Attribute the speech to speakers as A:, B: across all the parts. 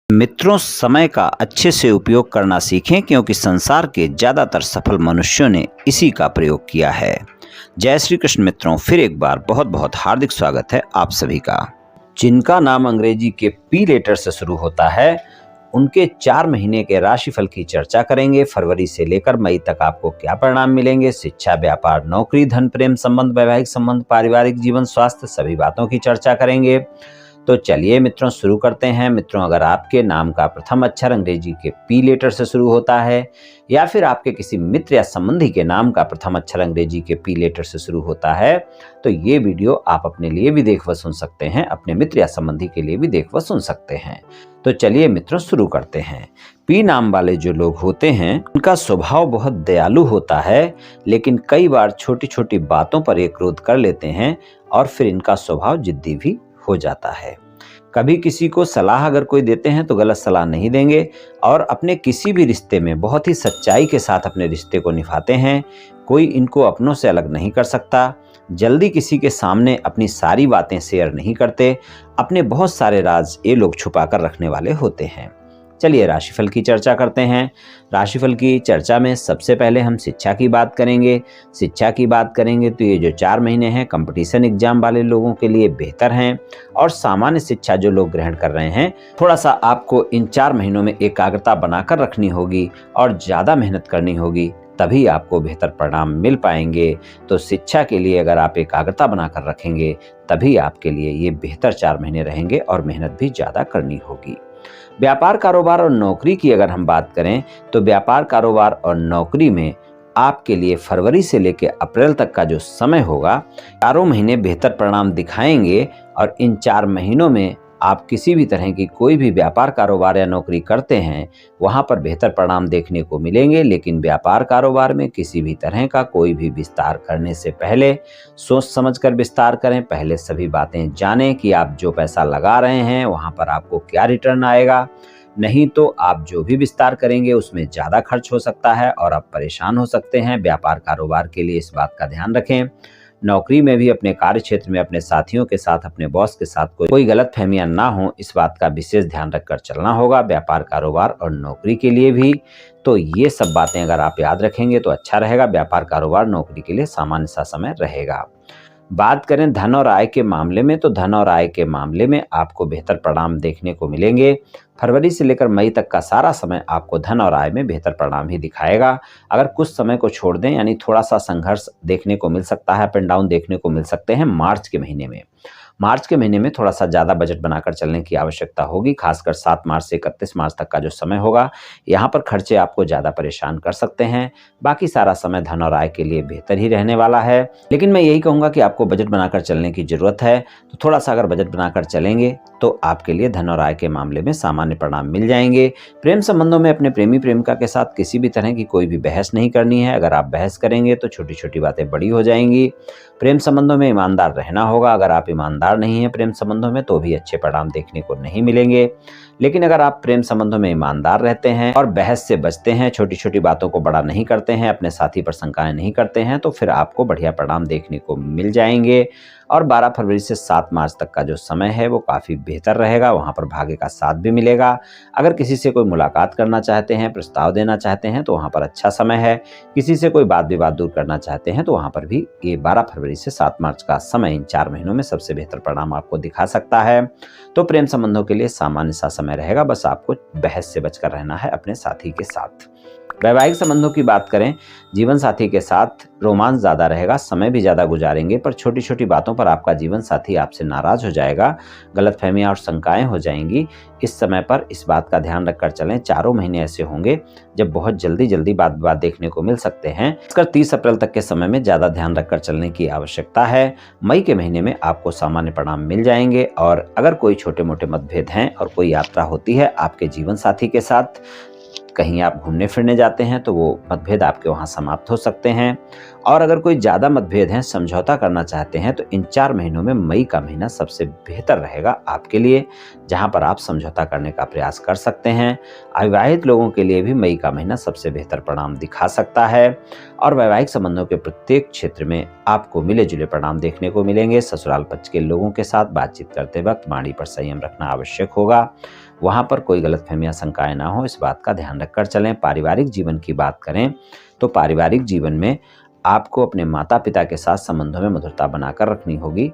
A: मित्रों, समय का अच्छे से उपयोग करना सीखें क्योंकि संसार के ज़्यादातर सफल मनुष्यों ने इसी का प्रयोग किया है। जय श्री कृष्ण मित्रों, फिर एक बार बहुत बहुत हार्दिक स्वागत है आप सभी का। जिनका नाम अंग्रेजी के पी लेटर से शुरू होता है उनके 4 महीने के राशिफल की चर्चा करेंगे। फरवरी से लेकर मई तक आपको क्या परिणाम मिलेंगे, शिक्षा, व्यापार, नौकरी, धन, प्रेम संबंध, वैवाहिक संबंध, पारिवारिक जीवन, स्वास्थ्य, सभी बातों की चर्चा करेंगे। तो चलिए मित्रों शुरू करते हैं। मित्रों, अगर आपके नाम का प्रथम अक्षर अंग्रेजी के पी लेटर से शुरू होता है या फिर आपके किसी मित्र या संबंधी के नाम का प्रथम अक्षर अंग्रेजी के पी लेटर से शुरू होता है तो ये वीडियो आप अपने लिए भी देख व सुन सकते हैं, अपने मित्र या संबंधी के लिए भी देख व सुन सकते हैं। तो चलिए मित्रों शुरू करते हैं। पी नाम वाले जो लोग होते हैं उनका स्वभाव बहुत दयालु होता है, लेकिन कई बार छोटी छोटी बातों पर ये क्रोध कर लेते हैं और फिर इनका स्वभाव जिद्दी भी हो जाता है। कभी किसी को सलाह अगर कोई देते हैं तो गलत सलाह नहीं देंगे और अपने किसी भी रिश्ते में बहुत ही सच्चाई के साथ अपने रिश्ते को निभाते हैं। कोई इनको अपनों से अलग नहीं कर सकता। जल्दी किसी के सामने अपनी सारी बातें शेयर नहीं करते। अपने बहुत सारे राज ये लोग छुपा कर रखने वाले होते हैं। चलिए राशिफल की चर्चा करते हैं। राशिफल की चर्चा में सबसे पहले हम शिक्षा की बात करेंगे। शिक्षा की बात करेंगे तो ये जो 4 महीने हैं कंपटीशन एग्जाम वाले लोगों के लिए बेहतर हैं और सामान्य शिक्षा जो लोग ग्रहण कर रहे हैं थोड़ा सा आपको इन 4 महीनों में एकाग्रता बनाकर रखनी होगी और ज़्यादा मेहनत करनी होगी, तभी आपको बेहतर परिणाम मिल पाएंगे। तो शिक्षा के लिए अगर आप एकाग्रता बनाकर रखेंगे तभी आपके लिए ये बेहतर 4 महीने रहेंगे और मेहनत भी ज़्यादा करनी होगी। व्यापार, कारोबार और नौकरी की अगर हम बात करें तो व्यापार, कारोबार और नौकरी में आपके लिए फरवरी से लेकर अप्रैल तक का जो समय होगा 4 महीने बेहतर परिणाम दिखाएंगे और इन 4 महीनों में आप किसी भी तरह की कोई भी व्यापार, कारोबार या नौकरी करते हैं वहां पर बेहतर परिणाम देखने को मिलेंगे। लेकिन व्यापार, कारोबार में किसी भी तरह का कोई भी विस्तार करने से पहले सोच समझकर विस्तार करें। पहले सभी बातें जानें कि आप जो पैसा लगा रहे हैं वहां पर आपको क्या रिटर्न आएगा, नहीं तो आप जो भी विस्तार करेंगे उसमें ज़्यादा खर्च हो सकता है और आप परेशान हो सकते हैं। व्यापार, कारोबार के लिए इस बात का ध्यान रखें। नौकरी में भी अपने कार्य क्षेत्र में अपने साथियों के साथ, अपने बॉस के साथ कोई गलतफहमियां ना हो, इस बात का विशेष ध्यान रखकर चलना होगा। व्यापार, कारोबार और नौकरी के लिए भी तो ये सब बातें अगर आप याद रखेंगे तो अच्छा रहेगा। व्यापार, कारोबार, नौकरी के लिए सामान्य सा समय रहेगा। बात करें धन और आय के मामले में तो धन और आय के मामले में आपको बेहतर परिणाम देखने को मिलेंगे। फरवरी से लेकर मई तक का सारा समय आपको धन और आय में बेहतर परिणाम ही दिखाएगा। अगर कुछ समय को छोड़ दें यानी थोड़ा सा संघर्ष देखने को मिल सकता है, अप एंड डाउन देखने को मिल सकते हैं मार्च के महीने में। मार्च के महीने में थोड़ा सा ज़्यादा बजट बनाकर चलने की आवश्यकता होगी। खासकर 7 मार्च से 31 मार्च तक का जो समय होगा यहाँ पर खर्चे आपको ज़्यादा परेशान कर सकते हैं। बाकी सारा समय धन और आय के लिए बेहतर ही रहने वाला है। लेकिन मैं यही कहूँगा कि आपको बजट बनाकर चलने की ज़रूरत है। तो थोड़ा सा अगर बजट बनाकर चलेंगे तो आपके लिए धन और आय के मामले में सामान्य परिणाम मिल जाएंगे। प्रेम संबंधों में अपने प्रेमी प्रेमिका के साथ किसी भी तरह की कोई भी बहस नहीं करनी है। अगर आप बहस करेंगे तो छोटी छोटी बातें बड़ी हो जाएंगी। प्रेम संबंधों में ईमानदार रहना होगा। अगर आप ईमानदार नहीं हैं प्रेम संबंधों में तो भी अच्छे परिणाम देखने को नहीं मिलेंगे। लेकिन अगर आप प्रेम संबंधों में ईमानदार रहते हैं और बहस से बचते हैं, छोटी छोटी बातों को बड़ा नहीं करते हैं, अपने साथी पर शंकाएं नहीं करते हैं तो फिर आपको बढ़िया परिणाम देखने को मिल जाएंगे। और 12 फरवरी से 7 मार्च तक का जो समय है वो काफ़ी बेहतर रहेगा। वहाँ पर भाग्य का साथ भी मिलेगा। अगर किसी से कोई मुलाकात करना चाहते हैं, प्रस्ताव देना चाहते हैं तो वहाँ पर अच्छा समय है। किसी से कोई बात विवाद दूर करना चाहते हैं तो वहाँ पर भी ये 12 फरवरी से 7 मार्च का समय इन 4 महीनों में सबसे बेहतर परिणाम आपको दिखा सकता है। तो प्रेम संबंधों के लिए सामान्य सा समय रहेगा। बस आपको बहस से बचकर रहना है अपने साथी के साथ। वैवाहिक संबंधों की बात करें, जीवन साथी के साथ रोमांस ज़्यादा रहेगा, समय भी ज़्यादा गुजारेंगे पर छोटी छोटी बातों पर आपका जीवन साथी आपसे नाराज़ हो जाएगा, गलतफहमियां और शंकाएं हो जाएंगी। इस समय पर इस बात का ध्यान रखकर चलें। 4 महीने ऐसे होंगे जब बहुत जल्दी जल्दी बात देखने को मिल सकते हैं। इसका 30 अप्रैल तक के समय में ज़्यादा ध्यान रखकर चलने की आवश्यकता है। मई के महीने में आपको सामान्य परिणाम मिल जाएंगे और अगर कोई छोटे मोटे मतभेद हैं और कोई यात्रा होती है आपके जीवन साथी के साथ, कहीं आप घूमने फिरने जाते हैं तो वो मतभेद आपके वहाँ समाप्त हो सकते हैं। और अगर कोई ज़्यादा मतभेद हैं, समझौता करना चाहते हैं, तो इन 4 महीनों में मई का महीना सबसे बेहतर रहेगा आपके लिए, जहाँ पर आप समझौता करने का प्रयास कर सकते हैं। अविवाहित लोगों के लिए भी मई का महीना सबसे बेहतर परिणाम दिखा सकता है और वैवाहिक संबंधों के प्रत्येक क्षेत्र में आपको मिले-जुले परिणाम देखने को मिलेंगे। ससुराल पक्ष के लोगों के साथ बातचीत करते वक्त वाणी पर संयम रखना आवश्यक होगा। वहाँ पर कोई गलतफहमियां, शंकाएं ना हो, इस बात का ध्यान रखकर चलें। पारिवारिक जीवन की बात करें तो पारिवारिक जीवन में आपको अपने माता-पिता के साथ संबंधों में मधुरता बनाकर रखनी होगी।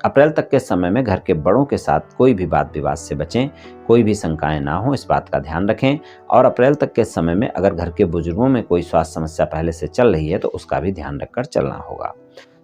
A: अप्रैल तक के समय में घर के बड़ों के साथ कोई भी वाद विवाद से बचें, कोई भी शंकाएं ना हो, इस बात का ध्यान रखें। और अप्रैल तक के समय में अगर घर के बुजुर्गों में कोई स्वास्थ्य समस्या पहले से चल रही है तो उसका भी ध्यान रखकर चलना होगा।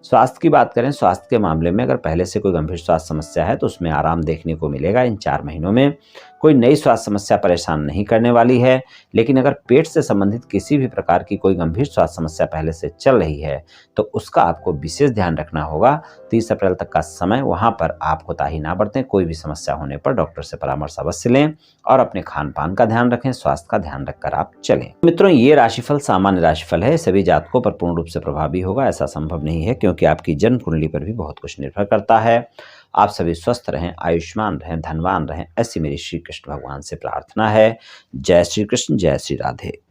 A: स्वास्थ्य की बात करें, स्वास्थ्य के मामले में अगर पहले से कोई गंभीर स्वास्थ्य समस्या है तो उसमें आराम देखने को मिलेगा। इन 4 महीनों में कोई नई स्वास्थ्य समस्या परेशान नहीं करने वाली है, लेकिन अगर पेट से संबंधित किसी भी प्रकार की कोई गंभीर स्वास्थ्य समस्या पहले से चल रही है तो उसका आपको विशेष ध्यान रखना होगा। 30 अप्रैल तक का समय, वहां पर आप कोताही ना बरतें। कोई भी समस्या होने पर डॉक्टर से परामर्श अवश्य लें और अपने खान पान का ध्यान रखें, स्वास्थ्य का ध्यान रखकर आप चलें। मित्रों, ये राशिफल सामान्य राशिफल है, सभी जातकों पर पूर्ण रूप से प्रभावी होगा ऐसा संभव नहीं है, क्योंकि आपकी जन्म कुंडली पर भी बहुत कुछ निर्भर करता है। आप सभी स्वस्थ रहें, आयुष्मान रहें, धनवान रहें, ऐसी मेरी श्री कृष्ण भगवान से प्रार्थना है। जय श्री कृष्ण, जय श्री राधे।